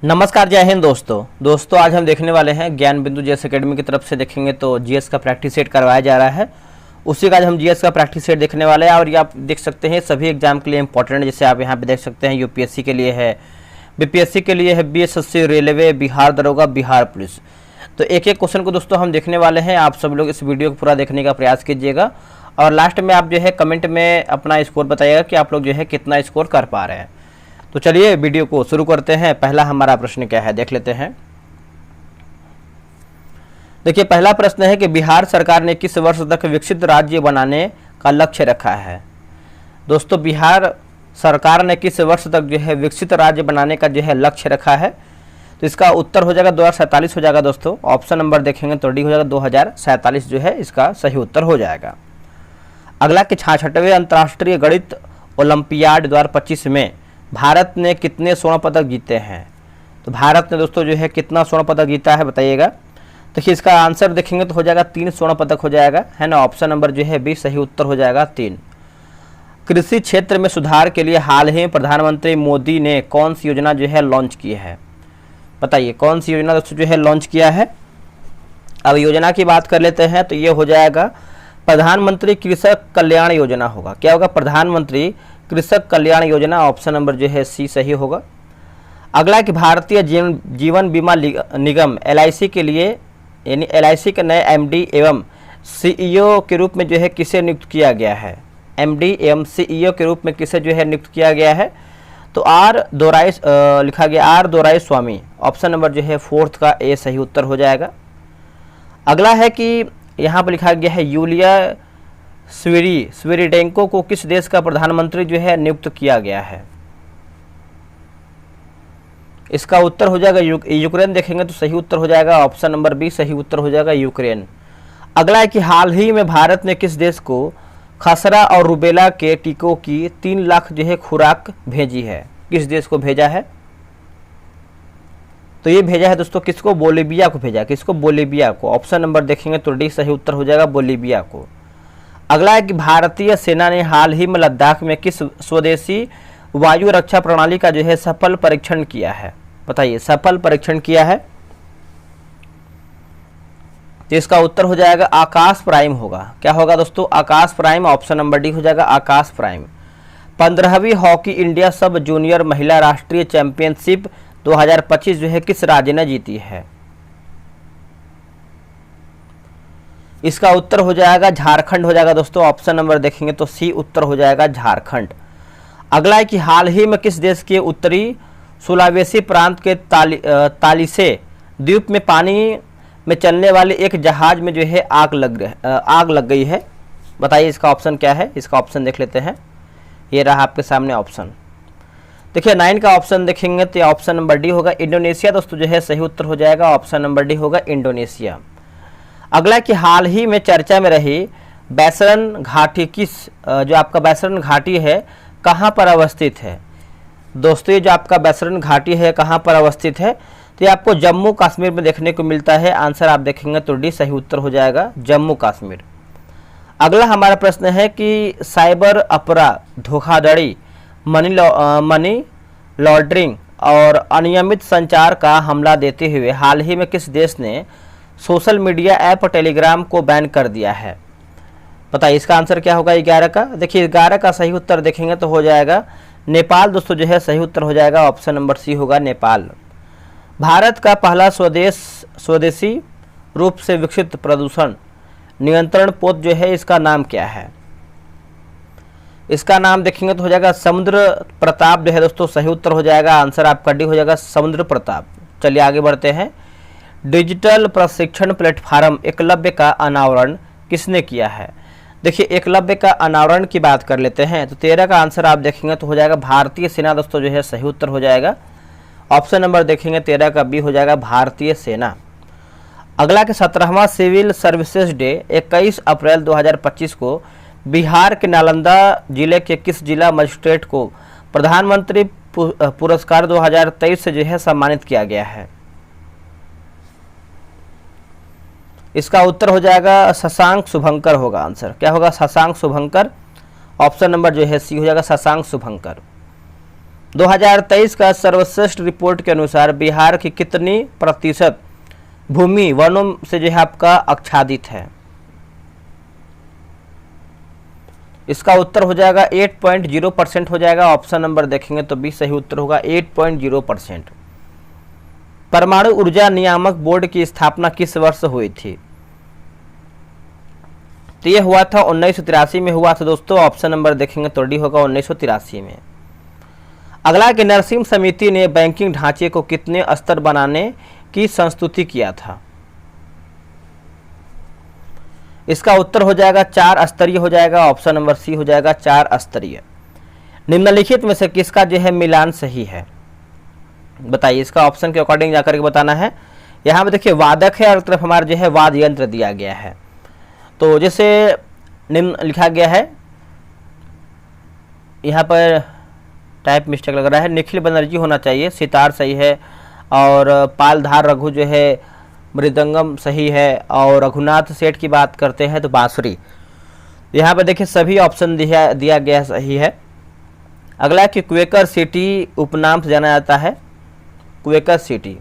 नमस्कार, जय हिंद दोस्तों आज हम देखने वाले हैं ज्ञान बिंदु जीएस एकेडमी की तरफ से देखेंगे तो जीएस का प्रैक्टिस सेट करवाया जा रहा है। उसी का आज हम जीएस का प्रैक्टिस सेट देखने वाले हैं और ये आप देख सकते हैं सभी एग्जाम के लिए इंपॉर्टेंट है। जैसे आप यहाँ पे देख सकते हैं यूपीएससी के लिए है, बीपीएससी के लिए है, बीएसएससी, रेलवे, बिहार दरोगा, बिहार पुलिस। तो एक एक क्वेश्चन को दोस्तों हम देखने वाले हैं। आप सब लोग इस वीडियो को पूरा देखने का प्रयास कीजिएगा और लास्ट में आप जो है कमेंट में अपना स्कोर बताइएगा कि आप लोग जो है कितना स्कोर कर पा रहे हैं। तो चलिए वीडियो को शुरू करते हैं। पहला हमारा प्रश्न क्या है देख लेते हैं। देखिए पहला प्रश्न है कि बिहार सरकार ने किस वर्ष तक विकसित राज्य बनाने का लक्ष्य रखा है। दोस्तों बिहार सरकार ने किस वर्ष तक जो है विकसित राज्य बनाने का जो है लक्ष्य रखा है। तो इसका उत्तर हो जाएगा 2047 हो जाएगा दोस्तों। ऑप्शन नंबर देखेंगे तो डी हो जाएगा 2047 जो है इसका सही उत्तर हो जाएगा। अगला कि 66वें अंतर्राष्ट्रीय गणित ओलंपियाड 2025 में भारत ने कितने स्वर्ण पदक जीते हैं। तो भारत ने दोस्तों जो है कितना स्वर्ण पदक जीता है बताइएगा। देखिए इसका आंसर देखेंगे तो हो जाएगा 3 स्वर्ण पदक हो जाएगा, है ना। ऑप्शन नंबर जो है बी सही उत्तर हो जाएगा 3। कृषि क्षेत्र में सुधार के लिए हाल ही में प्रधानमंत्री मोदी ने कौन सी योजना जो है लॉन्च की है। बताइए कौन सी योजना दोस्तों जो है लॉन्च किया है। अब योजना की बात कर लेते हैं तो ये हो जाएगा प्रधानमंत्री कृषक कल्याण योजना होगा। क्या होगा? प्रधानमंत्री कृषक कल्याण योजना। ऑप्शन नंबर जो है सी सही होगा। अगला कि भारतीय जीवन बीमा निगम एलआईसी के लिए यानी एलआईसी के नए एमडी एवं सीईओ के रूप में जो है किसे नियुक्त किया गया है। एमडी एवं सीईओ के रूप में किसे जो है नियुक्त किया गया है। तो लिखा गया R Doraiswamy. Option number जो है 4th का ए सही उत्तर हो जाएगा। अगला है कि यहाँ पर लिखा गया है यूलिया स्विरिडेंको को किस देश का प्रधानमंत्री जो है नियुक्त किया गया है। इसका उत्तर हो जाएगा यूक्रेन। देखेंगे तो सही उत्तर हो जाएगा ऑप्शन नंबर बी सही उत्तर हो जाएगा यूक्रेन। अगला है कि हाल ही में भारत ने किस देश को खसरा और रुबेला के टीकों की 3 लाख जो है खुराक भेजी है। किस देश को भेजा है। तो ये भेजा है दोस्तों किसको? बोलीविया को भेजा। किसको? बोलीविया को। ऑप्शन नंबर देखेंगे तो डी सही उत्तर हो जाएगा बोलीविया को। अगला है कि भारतीय सेना ने हाल ही में लद्दाख में किस स्वदेशी वायु रक्षा प्रणाली का जो है सफल परीक्षण किया है। बताइए सफल परीक्षण किया है। तो इसका उत्तर हो जाएगा आकाश प्राइम होगा। क्या होगा दोस्तों? Akash prime. Option number D हो जाएगा आकाश प्राइम। 15वीं हॉकी इंडिया सब जूनियर महिला राष्ट्रीय चैंपियनशिप 2025 जो है किस राज्य ने जीती है। इसका उत्तर हो जाएगा झारखंड हो जाएगा दोस्तों। ऑप्शन नंबर देखेंगे तो सी उत्तर हो जाएगा झारखंड। अगला है कि हाल ही में किस देश के उत्तरी सुलावेसी प्रांत के तालिसे द्वीप में पानी में चलने वाले एक जहाज में जो है आग लग गई है। बताइए इसका ऑप्शन क्या है। इसका ऑप्शन देख लेते हैं। ये रहा आपके सामने ऑप्शन। देखिए 9 का ऑप्शन देखेंगे तो ऑप्शन नंबर डी होगा इंडोनेशिया दोस्तों जो है सही उत्तर हो जाएगा। ऑप्शन नंबर डी होगा इंडोनेशिया। अगला कि हाल ही में चर्चा में रही बैसरन घाटी जो आपका बैसरन घाटी है कहाँ पर अवस्थित है। दोस्तों ये जो आपका बैसरन घाटी है कहाँ पर अवस्थित है। तो ये आपको जम्मू कश्मीर में देखने को मिलता है। आंसर आप देखेंगे तो डी सही उत्तर हो जाएगा जम्मू कश्मीर। अगला हमारा प्रश्न है कि साइबर अपराध, धोखाधड़ी, मनी लॉन्ड्रिंग और अनियमित संचार का हमला देते हुए हाल ही में किस देश ने सोशल मीडिया ऐप टेलीग्राम को बैन कर दिया है। बताइए इसका आंसर क्या होगा 11 का। देखिए 11 का सही उत्तर देखेंगे तो हो जाएगा नेपाल दोस्तों जो है सही उत्तर हो जाएगा। ऑप्शन नंबर सी होगा नेपाल। भारत का पहला स्वदेशी रूप से विकसित प्रदूषण नियंत्रण पोत जो है इसका नाम क्या है। इसका नाम देखेंगे तो हो जाएगा समुद्र प्रताप जो है दोस्तों सही उत्तर हो जाएगा। आंसर आपका डी हो जाएगा समुद्र प्रताप। चलिए आगे बढ़ते हैं। डिजिटल प्रशिक्षण प्लेटफॉर्म एकलव्य का अनावरण किसने किया है। देखिए एकलव्य का अनावरण की बात कर लेते हैं तो 13 का आंसर आप देखेंगे तो हो जाएगा भारतीय सेना दोस्तों जो है सही उत्तर हो जाएगा। ऑप्शन नंबर देखेंगे 13 का बी हो जाएगा भारतीय सेना। अगला के 17वां सिविल सर्विसेज डे 21 अप्रैल 2025 को बिहार के नालंदा जिले के किस जिला मजिस्ट्रेट को प्रधानमंत्री पुरस्कार 2023 से जो है सम्मानित किया गया है। इसका उत्तर हो जाएगा शशांक शुभंकर होगा। आंसर क्या होगा? शशांक शुभंकर। ऑप्शन नंबर जो है सी हो जाएगा शशांक शुभंकर। 2023 का सर्वश्रेष्ठ रिपोर्ट के अनुसार बिहार की कितनी प्रतिशत भूमि वनों से जो है आपका आच्छादित है? इसका उत्तर हो जाएगा 8.0% हो जाएगा। ऑप्शन नंबर देखेंगे तो बी सही उत्तर होगा 8.0%। परमाणु ऊर्जा नियामक बोर्ड की स्थापना किस वर्ष हुई थी? तो ये हुआ था 1983 में हुआ था दोस्तों। ऑप्शन नंबर देखेंगे तो डी होगा 1983 में। अगला कि नरसिम्हा समिति ने बैंकिंग ढांचे को कितने स्तर बनाने की संस्तुति किया था? इसका उत्तर हो जाएगा 4 स्तरीय हो जाएगा। ऑप्शन नंबर सी हो जाएगा 4 स्तरीय। निम्नलिखित में से किसका जो है मिलान सही है? बताइए, इसका ऑप्शन के अकॉर्डिंग जाकर के बताना है। यहाँ पे देखिए वादक है और तरफ हमारा जो है वाद यंत्र दिया गया है। तो जैसे निम्न लिखा गया है, यहाँ पर टाइप मिस्टेक लग रहा है, निखिल बनर्जी होना चाहिए, सितार सही है, और पालधार रघु जो है मृदंगम सही है, और रघुनाथ सेठ की बात करते हैं तो बांसुरी। यहाँ पर देखिए सभी ऑप्शन दिया गया सही है। अगला कि क्वेकर सिटी उपनाम से जाना जाता है, क्वेकर सिटी,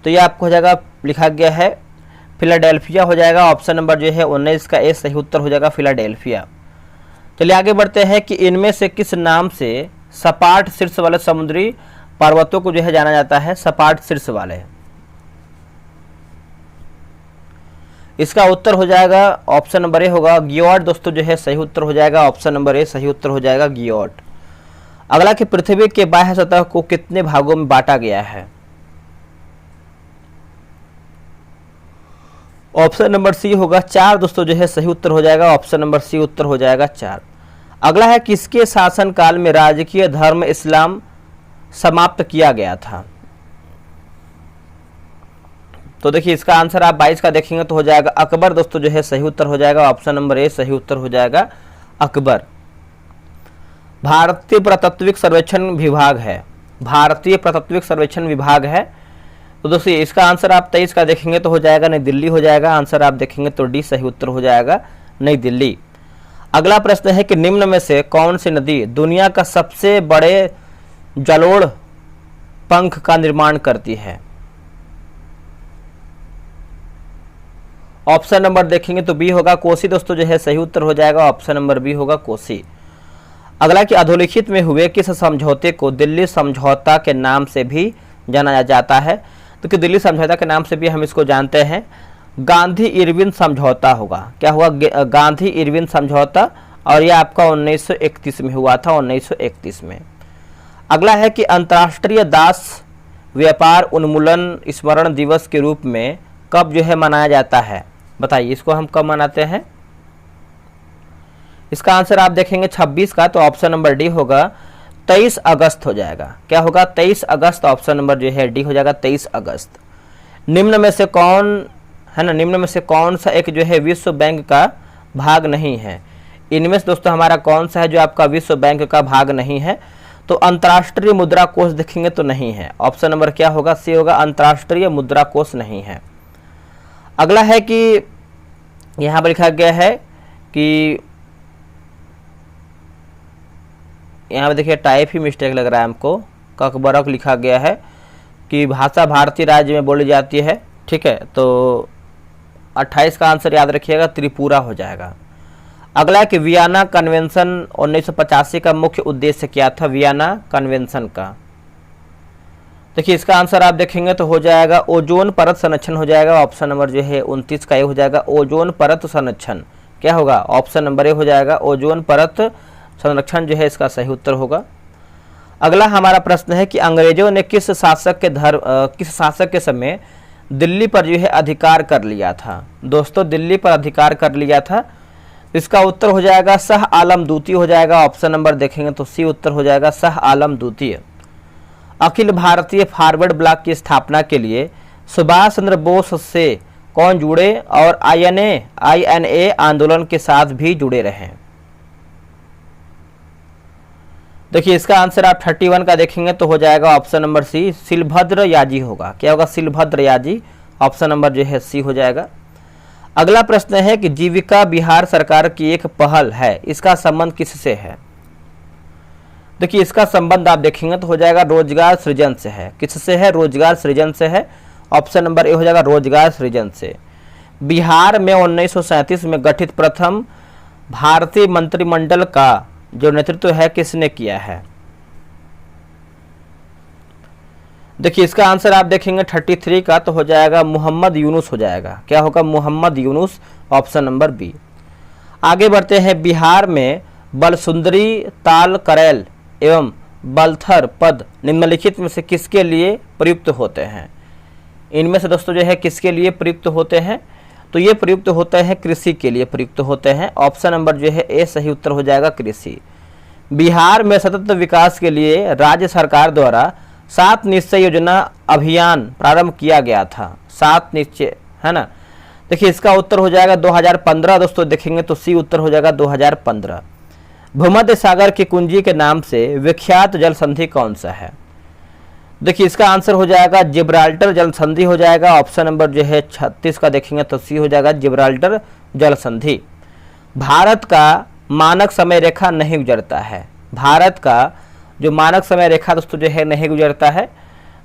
तो ये आपको हो जाएगा लिखा गया है फिलाडेल्फिया हो जाएगा। ऑप्शन नंबर जो है 19 का ए सही उत्तर हो जाएगा फिलाडेल्फिया। चलिए आगे बढ़ते हैं कि इनमें से किस नाम से सपाट शीर्ष वाले समुद्री पर्वतों को जो है जाना जाता है? सपाट शीर्ष वाले। इसका उत्तर हो जाएगा ऑप्शन नंबर ए होगा गियोट दोस्तों, जो है सही उत्तर हो जाएगा। ऑप्शन नंबर ए सही उत्तर हो जाएगा गियोट। अगला कि पृथ्वी के बाह्य सतह को कितने भागों में बांटा गया है? ऑप्शन नंबर सी होगा 4 दोस्तों, जो है सही उत्तर हो जाएगा। ऑप्शन नंबर सी उत्तर हो जाएगा 4। अगला है किसके शासनकाल में राजकीय धर्म इस्लाम समाप्त किया गया था? तो देखिए इसका आंसर आप 22 का देखेंगे तो हो जाएगा अकबर दोस्तों, जो है सही उत्तर हो जाएगा। ऑप्शन नंबर ए सही उत्तर हो जाएगा अकबर। भारतीय पुरातत्विक सर्वेक्षण विभाग है, भारतीय पुरातत्विक सर्वेक्षण विभाग है, तो दोस्तों इसका आंसर आप 23 का देखेंगे तो हो जाएगा नई दिल्ली हो जाएगा। आंसर आप देखेंगे तो डी सही उत्तर हो जाएगा नई दिल्ली। अगला प्रश्न है कि निम्न में से कौन सी नदी दुनिया का सबसे बड़े जलोढ़ पंख का निर्माण करती है? ऑप्शन नंबर देखेंगे तो बी होगा कोसी दोस्तों, जो है सही उत्तर हो जाएगा। ऑप्शन नंबर बी होगा कोसी। अगला कि अधोलिखित में हुए किस समझौते को दिल्ली समझौता के नाम से भी जाना जाता है? तो कि दिल्ली समझौता के नाम से भी हम इसको जानते हैं गांधी इरविन समझौता होगा। क्या हुआ? गांधी इरविन समझौता, और यह आपका 1931 में हुआ था, 1931 में। अगला है कि अंतर्राष्ट्रीय दास व्यापार उन्मूलन स्मरण दिवस के रूप में कब जो है मनाया जाता है? बताइए इसको हम कब मनाते हैं? इसका आंसर आप देखेंगे 26 का, तो ऑप्शन नंबर डी होगा 23 अगस्त हो जाएगा। क्या होगा? 23 अगस्त। ऑप्शन नंबर जो है डी हो जाएगा 23 अगस्त। निम्न में से कौन है ना, निम्न में से कौन सा एक जो है विश्व बैंक का भाग नहीं है? इनमें से दोस्तों हमारा कौन सा है जो आपका विश्व बैंक का भाग नहीं है? तो अंतर्राष्ट्रीय मुद्रा कोष देखेंगे तो नहीं है। ऑप्शन नंबर क्या होगा? सी होगा, अंतर्राष्ट्रीय मुद्रा कोष नहीं है। अगला है कि यहाँ पर लिखा गया है कि यहाँ पे देखिए टाइप ही मिस्टेक लग रहा है हमको, ककबरक लिखा गया है कि भाषा भारतीय राज्य में बोली जाती है। ठीक है, तो 28 का आंसर याद रखिएगा त्रिपुरा हो जाएगा। अगला कि वियना कन्वेंशन 1985 का मुख्य उद्देश्य क्या था? वियना कन्वेंशन का देखिए इसका आंसर आप देखेंगे तो हो जाएगा ओजोन परत संरक्षण हो जाएगा। ऑप्शन नंबर जो है 29 का ये हो जाएगा ओजोन परत संरक्षण। क्या होगा? ऑप्शन नंबर ए हो जाएगा ओजोन परत संरक्षण, जो है इसका सही उत्तर होगा। अगला हमारा प्रश्न है कि अंग्रेजों ने किस शासक के समय दिल्ली पर जो है अधिकार कर लिया था? दोस्तों दिल्ली पर अधिकार कर लिया था, इसका उत्तर हो जाएगा शाह आलम द्वितीय हो जाएगा। ऑप्शन नंबर देखेंगे तो सी उत्तर हो जाएगा शाह आलम द्वितीय। अखिल भारतीय फॉरवर्ड ब्लॉक की स्थापना के लिए सुभाष चंद्र बोस से कौन जुड़े और INA आंदोलन के साथ भी जुड़े रहे? देखिए इसका आंसर आप 31 का देखेंगे तो हो जाएगा ऑप्शन नंबर सी शिलभद्र याजी होगा। क्या होगा? शिलभद्र याजी। ऑप्शन नंबर जो है सी हो जाएगा। अगला प्रश्न है कि जीविका बिहार सरकार की एक पहल है, इसका संबंध किससे है? देखिए इसका संबंध आप देखेंगे तो हो जाएगा रोजगार सृजन से है। किससे है? रोजगार सृजन से है। ऑप्शन नंबर ए हो जाएगा रोजगार सृजन से। बिहार में 1937 में गठित प्रथम भारतीय मंत्रिमंडल का जो नेतृत्व है किसने किया है? देखिए इसका आंसर आप देखेंगे 33 का तो हो जाएगा मोहम्मद यूनुस हो जाएगा। क्या होगा? Mohammad Yunus, option number B. आगे बढ़ते हैं। बिहार में बलसुंदरी, ताल करेल एवं बलथर पद निम्नलिखित में से किसके लिए प्रयुक्त होते हैं? इनमें से दोस्तों जो है किसके लिए प्रयुक्त होते हैं? तो ये प्रयुक्त होते हैं कृषि के लिए प्रयुक्त होते हैं। ऑप्शन नंबर जो है ए सही उत्तर हो जाएगा कृषि। बिहार में सतत विकास के लिए राज्य सरकार द्वारा 7 निश्चय योजना अभियान प्रारंभ किया गया था। 7 निश्चय है ना। देखिए इसका उत्तर हो जाएगा 2015 दोस्तों देखेंगे तो सी उत्तर हो जाएगा 2015। भूमध्य सागर की कुंजी के नाम से विख्यात जल संधि कौन सा है? देखिए इसका आंसर हो जाएगा जिब्राल्टर जल संधि हो जाएगा। ऑप्शन नंबर जो है 36 का देखेंगे तो सी हो जाएगा जिब्राल्टर जल संधि। भारत का मानक समय रेखा नहीं गुजरता है। भारत का जो मानक समय रेखा दोस्तों जो है नहीं गुजरता है,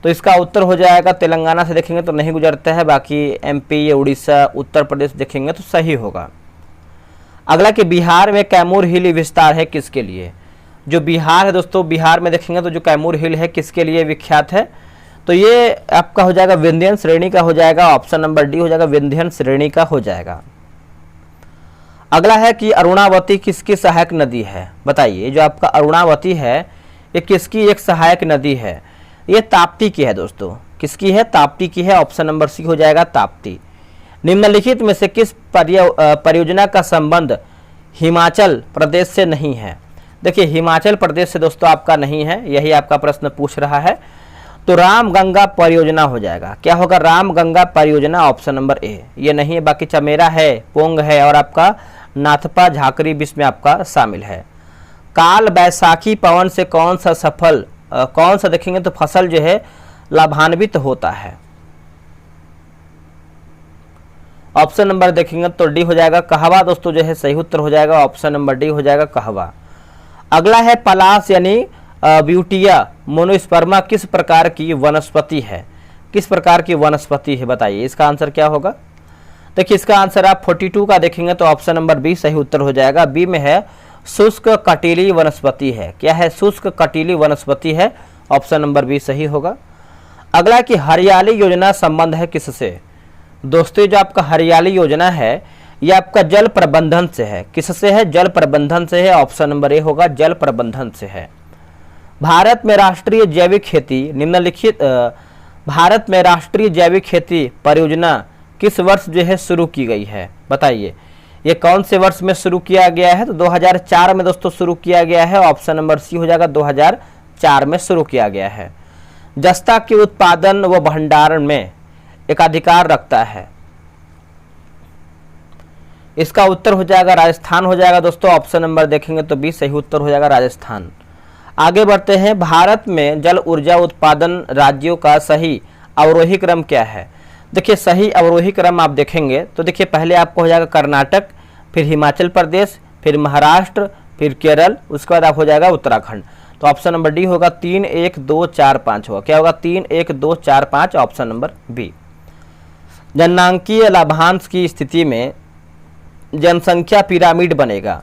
तो इसका उत्तर हो जाएगा तेलंगाना से देखेंगे तो नहीं गुजरता है। बाकी एमपी, उड़ीसा, उत्तर प्रदेश देखेंगे तो सही होगा। अगला कि बिहार में कैमूर हिल विस्तार है किसके लिए? जो बिहार है दोस्तों, बिहार में देखेंगे तो जो कैमूर हिल है किसके लिए विख्यात है? तो ये आपका हो जाएगा विंध्यन श्रेणी का हो जाएगा। ऑप्शन नंबर डी हो जाएगा विंध्यन श्रेणी का हो जाएगा। अगला है कि अरुणावती किसकी सहायक नदी है? बताइए जो आपका अरुणावती है ये किसकी एक सहायक नदी है? ये ताप्ती की है दोस्तों। किसकी है? ताप्ती की है। ऑप्शन नंबर सी हो जाएगा ताप्ती। निम्नलिखित में से किस परियोजना का संबंध हिमाचल प्रदेश से नहीं है? देखिए हिमाचल प्रदेश से दोस्तों आपका नहीं है, यही आपका प्रश्न पूछ रहा है। तो राम गंगा परियोजना हो जाएगा। क्या होगा? राम गंगा परियोजना, ऑप्शन नंबर ए। ये नहीं है, बाकी चमेरा है, पोंग है और आपका नाथपा झाकरी भी इसमें आपका शामिल है। काल बैसाखी पवन से कौन सा देखेंगे तो फसल जो है लाभान्वित होता है? ऑप्शन नंबर देखेंगे तो डी हो जाएगा कहवा दोस्तों जो है सही उत्तर हो जाएगा। ऑप्शन नंबर डी हो जाएगा कहवा। अगला है पलाश यानी ब्यूटिया मोनोस्पर्मा किस प्रकार की वनस्पति है? किस प्रकार की वनस्पति है बताइए, इसका आंसर क्या होगा? देखिए इसका आंसर आप 42 का देखेंगे तो ऑप्शन नंबर बी सही उत्तर हो जाएगा। बी में है शुष्क कटीली वनस्पति है। क्या है? शुष्क कटीली वनस्पति है। ऑप्शन नंबर बी सही होगा। अगला कि हरियाली योजना संबंध है किससे? दोस्तों जो आपका हरियाली योजना है ये आपका जल प्रबंधन से है। किससे है? जल प्रबंधन से है। ऑप्शन नंबर ए होगा जल प्रबंधन से है। भारत में राष्ट्रीय जैविक खेती निम्नलिखित भारत में राष्ट्रीय जैविक खेती परियोजना किस वर्ष जो है शुरू की गई है? बताइए ये कौन से वर्ष में शुरू किया गया है? तो 2004 में दोस्तों शुरू किया गया है। ऑप्शन नंबर सी हो जाएगा 2004 में शुरू किया गया है। जस्ता के उत्पादन व भंडारण में एकाधिकार रखता है। इसका उत्तर हो जाएगा राजस्थान हो जाएगा दोस्तों। ऑप्शन नंबर देखेंगे तो बी सही उत्तर हो जाएगा राजस्थान। आगे बढ़ते हैं। भारत में जल ऊर्जा उत्पादन राज्यों का सही अवरोही क्रम क्या है? देखिए सही अवरोही क्रम आप देखेंगे तो देखिए पहले आपको हो जाएगा कर्नाटक, फिर हिमाचल प्रदेश, फिर महाराष्ट्र, फिर केरल, उसके बाद आप हो जाएगा उत्तराखंड। तो ऑप्शन नंबर डी होगा 3 1 2 4 5 होगा। क्या होगा? 3 1 2 4 5, ऑप्शन नंबर बी। जननांकीय लाभांश की स्थिति में जनसंख्या पिरामिड बनेगा।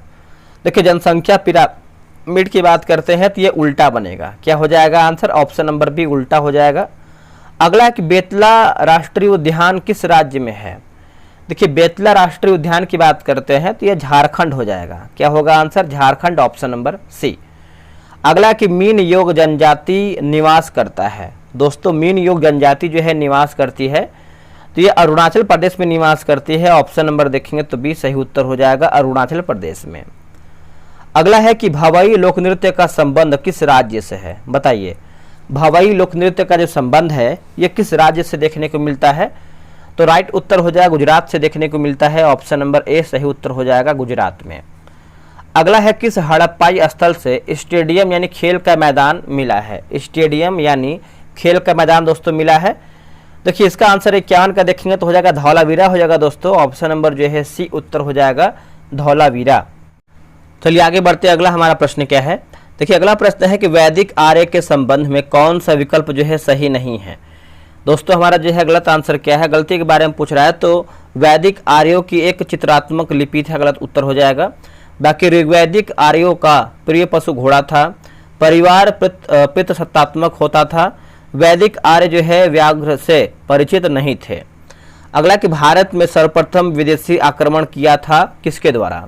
देखिए जनसंख्या पिरामिड की बात करते हैं तो ये उल्टा बनेगा। क्या हो जाएगा आंसर? ऑप्शन नंबर बी उल्टा हो जाएगा। अगला कि बेतला राष्ट्रीय उद्यान किस राज्य में है? देखिए बेतला राष्ट्रीय उद्यान की बात करते हैं तो ये झारखंड हो जाएगा। क्या होगा answer? Jharkhand, option number C. अगला कि मीन योग जनजाति निवास करता है। दोस्तों मीन योग जनजाति जो है निवास करती है तो ये अरुणाचल प्रदेश में निवास करती है। ऑप्शन नंबर देखेंगे तो बी सही उत्तर हो जाएगा अरुणाचल प्रदेश में। अगला है कि भवाई लोक नृत्य का संबंध किस राज्य से है? बताइए भवाई लोक नृत्य का जो संबंध है ये किस राज्य से देखने को मिलता है? तो राइट उत्तर हो जाएगा गुजरात से देखने को मिलता है। ऑप्शन नंबर ए सही उत्तर हो जाएगा गुजरात में। अगला है किस हड़प्पाई स्थल से स्टेडियम यानी खेल का मैदान मिला है? स्टेडियम यानी खेल का मैदान दोस्तों मिला है। देखिए इसका आंसर 51 का देखेंगे तो हो जाएगा धौलावीरा हो जाएगा दोस्तों। ऑप्शन नंबर जो है सी उत्तर हो जाएगा धौलावीरा। चलिए आगे बढ़ते हैं। अगला हमारा प्रश्न क्या है? देखिए अगला प्रश्न है कि वैदिक आर्य के संबंध में कौन सा विकल्प जो है सही नहीं है। दोस्तों हमारा जो है गलत आंसर क्या है, गलती के बारे में पूछ रहा है, तो वैदिक आर्यों की एक चित्रात्मक लिपि था, गलत उत्तर हो जाएगा। बाकी ऋग्वैदिक आर्यों का प्रिय पशु घोड़ा था, परिवार पितृसत्तात्मक होता था, वैदिक आर्य जो है व्याघ्र से परिचित नहीं थे। अगला कि भारत में सर्वप्रथम विदेशी आक्रमण किया था किसके द्वारा।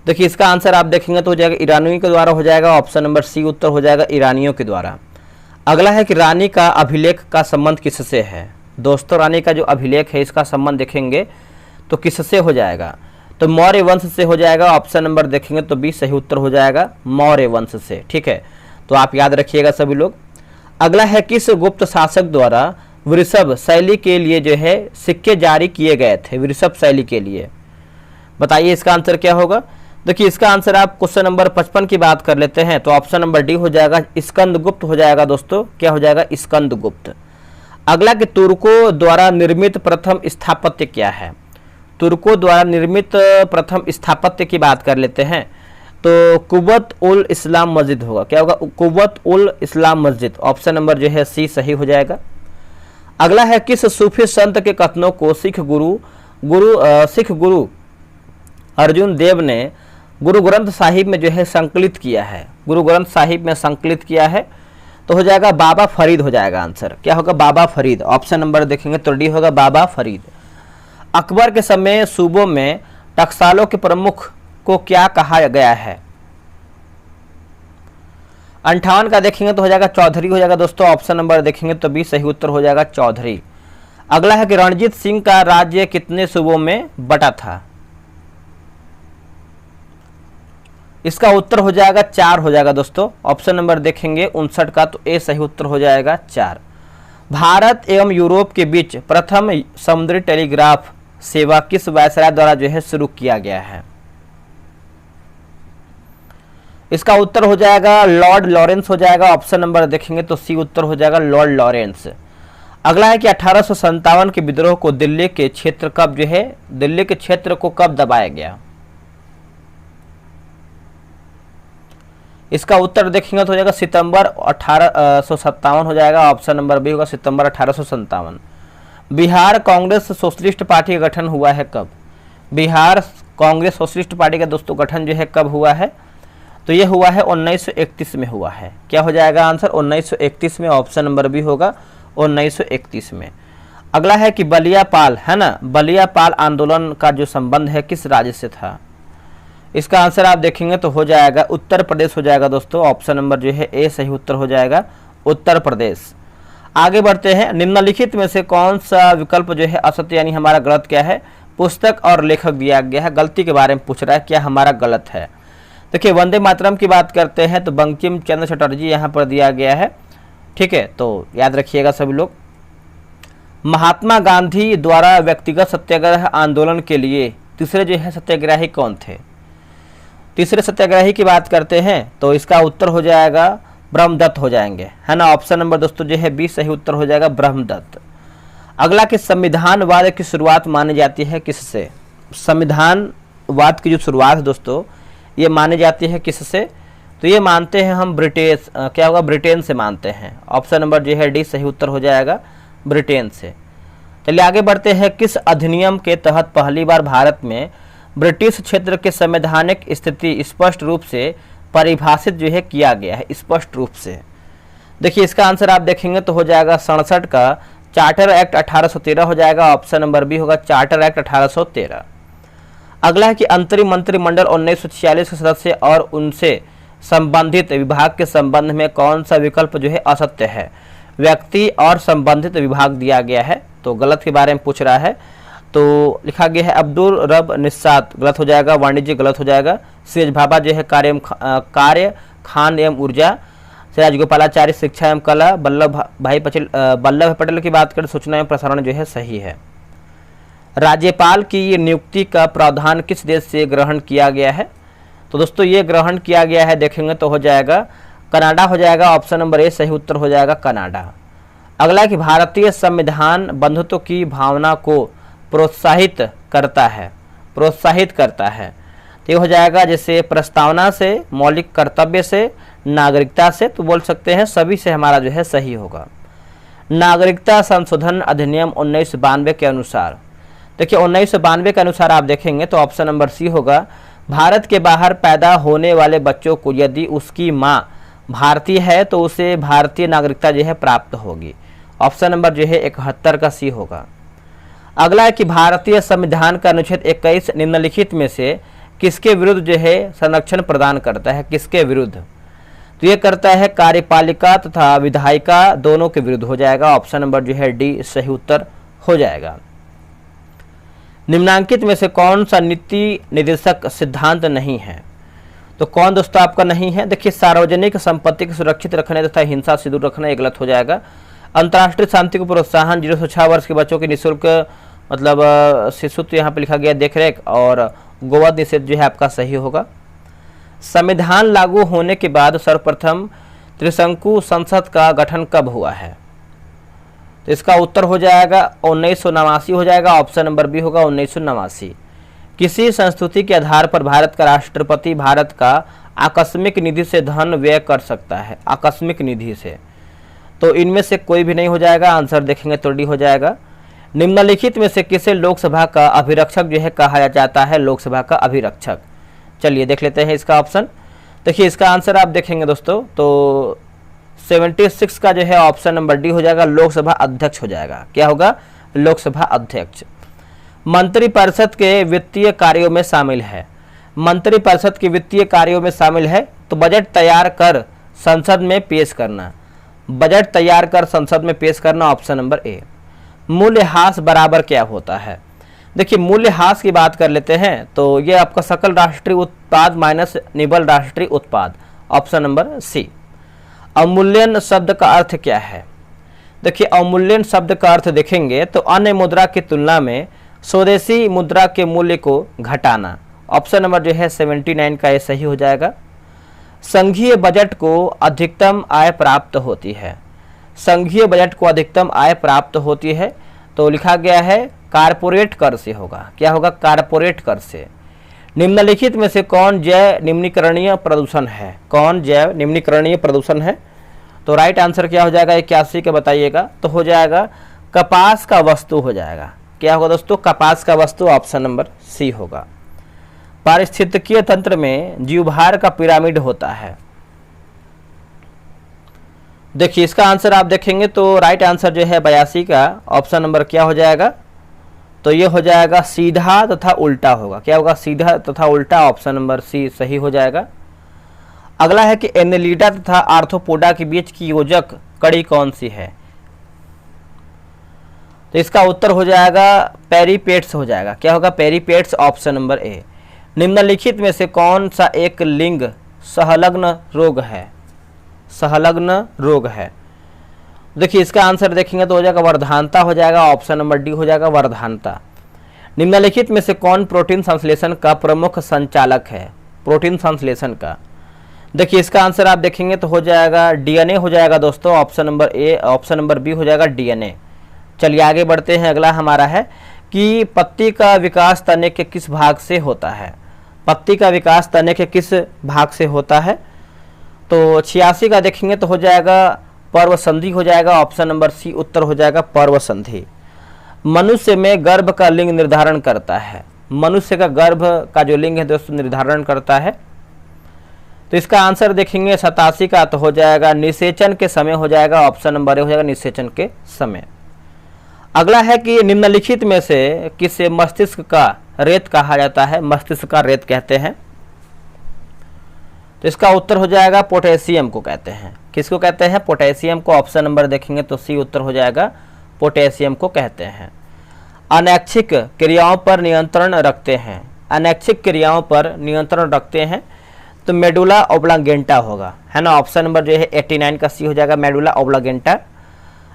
देखिए इसका आंसर आप देखेंगे तो हो जाएगा ईरानियों के द्वारा हो जाएगा, ऑप्शन नंबर सी उत्तर हो जाएगा ईरानियों के द्वारा। अगला है कि रानी का अभिलेख का संबंध किससे है। दोस्तों रानी का जो अभिलेख है इसका संबंध देखेंगे तो किससे हो जाएगा, तो मौर्य वंश से हो जाएगा, ऑप्शन नंबर देखेंगे तो बी सही उत्तर हो जाएगा मौर्य वंश से। ठीक है, तो आप याद रखिएगा सभी लोग। अगला है किस गुप्त शासक द्वारा वृषभ शैली के लिए जो है सिक्के जारी किए गए थे, वृषभ शैली के लिए, बताइए इसका आंसर क्या होगा। देखिए इसका आंसर आप क्वेश्चन नंबर 55 की बात कर लेते हैं तो ऑप्शन नंबर डी हो जाएगा स्कंदगुप्त हो जाएगा। दोस्तों क्या हो जाएगा, स्कंदगुप्त। अगला कि तुर्कों द्वारा निर्मित प्रथम स्थापत्य क्या है। तुर्कों द्वारा निर्मित प्रथम स्थापत्य की बात कर लेते हैं तो कुव्वत उल इस्लाम मस्जिद होगा। क्या होगा, कुव्वत उल इस्लाम मस्जिद, ऑप्शन नंबर जो है सी सही हो जाएगा। अगला है किस सूफी संत के कथनों को सिख गुरु अर्जुन देव ने गुरु ग्रंथ साहिब में जो है संकलित किया है, गुरु ग्रंथ साहिब में संकलित किया है, तो हो जाएगा बाबा फरीद हो जाएगा आंसर। क्या होगा, बाबा फरीद, ऑप्शन नंबर देखेंगे तो डी होगा बाबा फरीद। अकबर के समय सूबों में टकसालों के प्रमुख को क्या कहा गया है। 58 का देखेंगे तो हो जाएगा चौधरी हो जाएगा। दोस्तों ऑप्शन नंबर देखेंगे तो बी सही उत्तर हो जाएगा चौधरी। अगला है कि रणजीत सिंह का राज्य कितने सूबों में बटा था। इसका उत्तर हो जाएगा 4 हो जाएगा। दोस्तों ऑप्शन नंबर देखेंगे 59 का तो ए सही उत्तर हो जाएगा 4। भारत एवं यूरोप के बीच प्रथम समुद्री टेलीग्राफ सेवा किस वायसराय द्वारा जो है शुरू किया गया है। इसका उत्तर हो जाएगा लॉर्ड लॉरेंस हो जाएगा, ऑप्शन नंबर देखेंगे तो सी उत्तर हो जाएगा लॉर्ड लॉरेंस। अगला है कि 1857 के विद्रोह को दिल्ली के क्षेत्र कब जो है, दिल्ली के क्षेत्र को कब दबाया गया। इसका उत्तर देखेंगे तो हो जाएगा सितंबर 1857 हो जाएगा, ऑप्शन नंबर बी होगा सितंबर 1857। बिहार कांग्रेस सोशलिस्ट पार्टी का गठन हुआ है कब। बिहार कांग्रेस सोशलिस्ट पार्टी का दोस्तों गठन जो है कब हुआ है, तो ये हुआ है 1931 में हुआ है। क्या हो जाएगा आंसर, 1931 में, ऑप्शन नंबर बी होगा 1931 में। अगला है कि बलियापाल है ना, बलियापाल आंदोलन का जो संबंध है किस राज्य से था। इसका आंसर आप देखेंगे तो हो जाएगा उत्तर प्रदेश हो जाएगा। दोस्तों ऑप्शन नंबर जो है ए सही उत्तर हो जाएगा उत्तर प्रदेश। आगे बढ़ते हैं, निम्नलिखित में से कौन सा विकल्प जो है असत्य यानी हमारा गलत क्या है। पुस्तक और लेखक दिया गया है, गलती के बारे में पूछ रहा है, क्या हमारा गलत है। देखिए वंदे मातरम की बात करते हैं तो बंकिम चंद्र चटर्जी यहाँ पर दिया गया है। ठीक है, तो याद रखिएगा सभी लोग। महात्मा गांधी द्वारा व्यक्तिगत सत्याग्रह आंदोलन के लिए तीसरे जो है सत्याग्रही कौन थे। तीसरे सत्याग्रही की बात करते हैं तो इसका उत्तर हो जाएगा ब्रह्मदत्त हो जाएंगे, है ना। ऑप्शन नंबर दोस्तों जो है बी सही उत्तर हो जाएगा ब्रह्मदत्त। अगला कि संविधानवाद की शुरुआत मानी जाती है किससे। संविधानवाद की जो शुरुआत है दोस्तों ये मानी जाती है किससे, तो ये मानते हैं हम क्या होगा, ब्रिटेन से मानते हैं। ऑप्शन नंबर जो है डी सही उत्तर हो जाएगा ब्रिटेन से। चलिए आगे बढ़ते हैं, किस अधिनियम के तहत पहली बार भारत में ब्रिटिश क्षेत्र के संवैधानिक स्थिति स्पष्ट रूप से परिभाषित जो है किया गया है, स्पष्ट रूप से। देखिए इसका आंसर आप देखेंगे तो हो जाएगा 67 का चार्टर एक्ट 1813 हो जाएगा, ऑप्शन नंबर बी होगा चार्टर एक्ट 1813। अगला है कि अंतरिम मंत्रिमंडल 1946 के सदस्य और उनसे संबंधित विभाग के संबंध में कौन सा विकल्प जो है असत्य है। व्यक्ति और संबंधित विभाग दिया गया है तो गलत के बारे में पूछ रहा है, तो लिखा गया है अब्दुल रब निस्सात, गलत हो जाएगा। वाणिज्य गलत हो जाएगा। सीएच भाभा जो है कार्य खान एवं ऊर्जा। राजगोपालाचार्य शिक्षा एवं कला। वल्लभ भाई पटेल की बात करें सूचना एवं प्रसारण जो है सही है। राज्यपाल की ये नियुक्ति का प्रावधान किस देश से ग्रहण किया गया है, तो दोस्तों ये ग्रहण किया गया है देखेंगे तो हो जाएगा कनाडा हो जाएगा, ऑप्शन नंबर ए सही उत्तर हो जाएगा कनाडा। अगला कि भारतीय संविधान बंधुत्व की भावना को प्रोत्साहित करता है, तो ये हो जाएगा जैसे प्रस्तावना से, मौलिक कर्तव्य से, नागरिकता से, तो बोल सकते हैं सभी से हमारा जो है सही होगा। नागरिकता संशोधन अधिनियम 1992 के अनुसार, देखिए 1992 के अनुसार आप देखेंगे तो ऑप्शन नंबर सी होगा, भारत के बाहर पैदा होने वाले बच्चों को यदि उसकी माँ भारतीय है तो उसे भारतीय नागरिकता जो है प्राप्त होगी। ऑप्शन नंबर जो है 71 का सी होगा। अगला है कि भारतीय संविधान का अनुच्छेद 21 निम्नलिखित में से किसके विरुद्ध जो है संरक्षण प्रदान करता है, किसके विरुद्ध? तो ये करता है कार्यपालिका तथा विधायिका दोनों के विरुद्ध हो जाएगा। ऑप्शन नंबर जो है डी सही उत्तर हो जाएगा। निम्नांकित में से कौन सा नीति निर्देशक सिद्धांत नहीं है? तो कौन दोस्तों आपका नहीं है? देखिए सार्वजनिक संपत्ति को सुरक्षित रखने तथा हिंसा से दूर रखना, ये गलत हो जाएगा। अंतर्राष्ट्रीय शांति को प्रोत्साहन, 0 से 6 वर्ष के बच्चों के निःशुल्क मतलब शिशुत्व यहाँ पे लिखा गया देखरेख, और गोवध निषेध जो है आपका सही होगा। संविधान लागू होने के बाद सर्वप्रथम त्रिशंकु संसद का गठन कब हुआ है? तो इसका उत्तर हो जाएगा 1989 हो जाएगा। ऑप्शन नंबर बी होगा 1989। किसी संस्तुति के आधार पर भारत का राष्ट्रपति भारत का आकस्मिक निधि से धन व्यय कर सकता है, आकस्मिक निधि से, तो इनमें से कोई भी नहीं हो जाएगा। आंसर देखेंगे तो डी हो जाएगा। निम्नलिखित में से किसे लोकसभा का अभिरक्षक जो है कहा जाता है? लोकसभा का अभिरक्षक। चलिए देख लेते हैं इसका ऑप्शन। देखिए इसका आंसर आप देखेंगे दोस्तों तो 76 का जो है ऑप्शन नंबर डी हो जाएगा, लोकसभा अध्यक्ष हो जाएगा। क्या होगा? लोकसभा अध्यक्ष। मंत्रिपरिषद के वित्तीय कार्यों में शामिल है, मंत्रिपरिषद के वित्तीय कार्यों में शामिल है तो बजट तैयार कर संसद में पेश करना, बजट तैयार कर संसद में पेश करना। ऑप्शन नंबर ए। मूल्यह्रास बराबर क्या होता है? देखिए मूल्यह्रास की बात कर लेते हैं तो ये आपका सकल राष्ट्रीय उत्पाद माइनस निबल राष्ट्रीय उत्पाद। Option number C. अवमूल्यन शब्द का अर्थ क्या है? देखिए अवमूल्यन शब्द का अर्थ देखेंगे तो अन्य मुद्रा की तुलना में स्वदेशी मुद्रा के मूल्य को घटाना। ऑप्शन नंबर जो है 79 का ये सही हो जाएगा। संघीय बजट को अधिकतम आय प्राप्त होती है, संघीय बजट को अधिकतम आय प्राप्त होती है तो लिखा गया है कारपोरेट कर से होगा। क्या होगा? कारपोरेट कर से। निम्नलिखित में से कौन जैव निम्नीकरणीय प्रदूषण है? कौन जैव निम्नीकरणीय प्रदूषण है? तो राइट आंसर क्या हो जाएगा? 81 का बताइएगा। तो हो जाएगा कपास का वस्तु हो जाएगा। क्या होगा दोस्तों? कपास का वस्तु। ऑप्शन नंबर सी होगा। पारिस्थितिकीय तंत्र में जीवभार का पिरामिड होता है। देखिए इसका आंसर आप देखेंगे तो राइट आंसर जो है 82 का ऑप्शन नंबर क्या हो जाएगा? तो ये हो जाएगा सीधा तथा उल्टा होगा। क्या होगा? सीधा तथा उल्टा। ऑप्शन नंबर सी सही हो जाएगा। अगला है कि एनेलिडा तथा आर्थ्रोपोडा के बीच की योजक कड़ी कौन सी है? तो इसका उत्तर हो जाएगा पेरिपेट्स हो जाएगा। क्या होगा? पेरिपेट्स। Option number A. निम्नलिखित में से कौन सा एक लिंग सहलग्न रोग है? सहलग्न रोग है। देखिए इसका आंसर देखेंगे तो हो जाएगा वर्धानता हो जाएगा। ऑप्शन नंबर डी हो जाएगा वर्धानता। निम्नलिखित में से कौन प्रोटीन संश्लेषण का प्रमुख संचालक है? प्रोटीन संश्लेषण का। देखिए इसका आंसर आप देखेंगे तो हो जाएगा डीएनए हो जाएगा दोस्तों। Option number A. Option number B हो जाएगा डीएनए। चलिए आगे बढ़ते हैं। अगला हमारा है कि पत्ती का विकास तने के किस भाग से होता है? पत्ती का विकास तने के किस भाग से होता है? तो 86 का देखेंगे तो हो जाएगा पर्व संधि हो जाएगा। ऑप्शन नंबर सी उत्तर हो जाएगा पर्व संधि। मनुष्य में गर्भ का लिंग निर्धारण करता है, मनुष्य का गर्भ का जो लिंग है दोस्तों निर्धारण करता है। तो इसका आंसर देखेंगे 87 का तो हो जाएगा निषेचन के समय हो जाएगा। ऑप्शन नंबर ए हो जाएगा निषेचन के समय। अगला है कि निम्नलिखित में से किसे मस्तिष्क का रेत कहा जाता है? मस्तिष्क का रेत कहते हैं। तो इसका उत्तर हो जाएगा पोटेशियम को कहते हैं। किसको कहते हैं? पोटेशियम को। ऑप्शन नंबर देखेंगे तो सी उत्तर हो जाएगा पोटेशियम को कहते हैं। अनैच्छिक क्रियाओं पर नियंत्रण रखते हैं, अनैच्छिक क्रियाओं पर नियंत्रण रखते हैं तो मेडुला ओब्लांगेंटा होगा, है ना। ऑप्शन नंबर जो है 89 का सी हो जाएगा मेडुला ओब्लांगेंटा।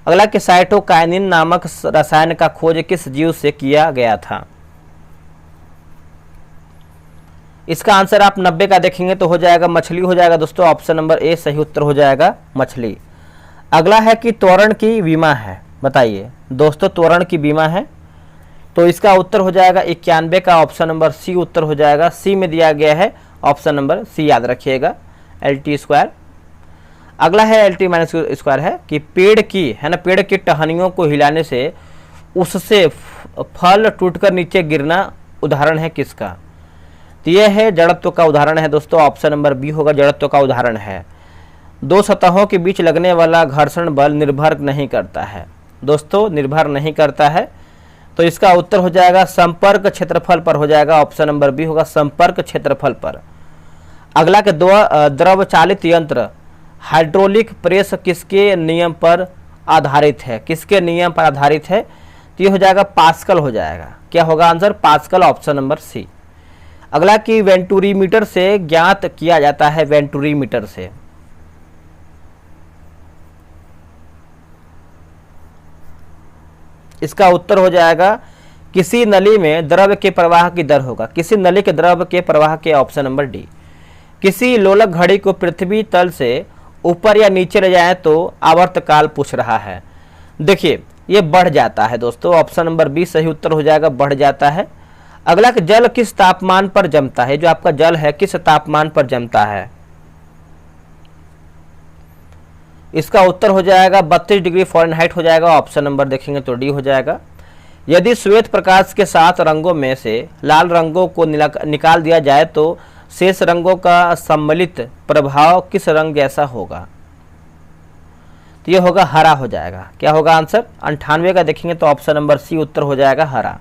अगला कि साइटोकाइनिन नामक रसायन का खोज किस जीव से किया गया था? इसका आंसर आप 90 का देखेंगे तो हो जाएगा मछली हो जाएगा दोस्तों। ऑप्शन नंबर ए सही उत्तर हो जाएगा मछली। अगला है कि त्वरण की बीमा है, बताइए दोस्तों त्वरण की बीमा है तो इसका उत्तर हो जाएगा 91 का ऑप्शन नंबर सी उत्तर हो जाएगा। सी में दिया गया है ऑप्शन नंबर सी, याद रखिएगा LT स्क्वायर। अगला है LT माइनस स्क्वायर है कि पेड़ की, है ना, पेड़ की टहनियों को हिलाने से उससे फल टूटकर नीचे गिरना उदाहरण है किसका? तो यह है जड़त्व का उदाहरण है दोस्तों, ऑप्शन नंबर बी होगा, जड़त्व का उदाहरण है। दो सतहों के बीच लगने वाला घर्षण बल निर्भर नहीं करता है दोस्तों, निर्भर नहीं करता है। तो इसका उत्तर हो जाएगा संपर्क क्षेत्रफल पर हो जाएगा, ऑप्शन नंबर बी होगा, संपर्क क्षेत्रफल पर। अगला के द्रव चालित यंत्र हाइड्रोलिक प्रेस किसके नियम पर आधारित है? किसके नियम पर आधारित है? तो ये हो जाएगा पास्कल हो जाएगा। क्या होगा answer? Pascal, option number C. अगला कि वेंटूरीमीटर से ज्ञात किया जाता है, वेंटूरीमीटर से। इसका उत्तर हो जाएगा किसी नली में द्रव के प्रवाह की दर होगा, किसी नली के द्रव के प्रवाह के, ऑप्शन नंबर डी। किसी लोलक घड़ी को पृथ्वी तल से ऊपर या नीचे ले जाए तो आवर्तकाल पूछ रहा है। देखिए ये बढ़ जाता है दोस्तों, ऑप्शन नंबर बी सही उत्तर हो जाएगा, बढ़ जाता है। अगला कि जल किस तापमान पर जमता है? जो आपका जल है किस तापमान पर जमता है? इसका उत्तर हो जाएगा 32 डिग्री फ़ारेनहाइट हो जाएगा, ऑप्शन नंबर देखेंगे तो डी हो जाएगा। यदि श्वेत प्रकाश के 7 रंगों में से लाल रंगों को निकाल दिया जाए तो शेष रंगों का सम्मिलित प्रभाव किस रंग जैसा होगा? तो ये होगा हरा हो जाएगा। क्या होगा आंसर? 98 का देखेंगे तो ऑप्शन नंबर सी उत्तर हो जाएगा, हरा।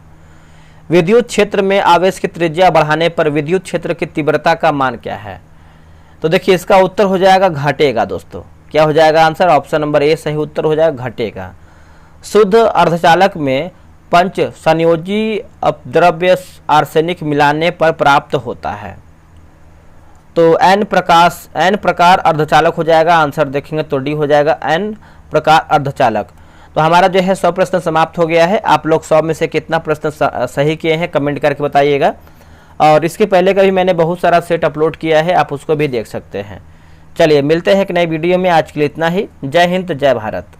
विद्युत क्षेत्र में आवेश की त्रिज्या बढ़ाने पर विद्युत क्षेत्र की तीव्रता का मान क्या है? तो देखिए इसका उत्तर हो जाएगा घटेगा दोस्तों। क्या हो जाएगा आंसर? ऑप्शन नंबर ए सही उत्तर हो जाएगा, घटेगा। शुद्ध अर्धचालक में पंच संयोजी अपद्रव्य आर्सेनिक मिलाने पर प्राप्त होता है। तो एन प्रकार अर्धचालक हो जाएगा, आंसर देखेंगे तो डी हो जाएगा, एन प्रकार अर्धचालक। तो हमारा जो है 100 प्रश्न समाप्त हो गया है। आप लोग 100 में से कितना प्रश्न सही किए हैं कमेंट करके बताइएगा। और इसके पहले का भी मैंने बहुत सारा सेट अपलोड किया है, आप उसको भी देख सकते हैं। चलिए मिलते हैं एक नई वीडियो में, आज के लिए इतना ही। जय हिंद, जय भारत।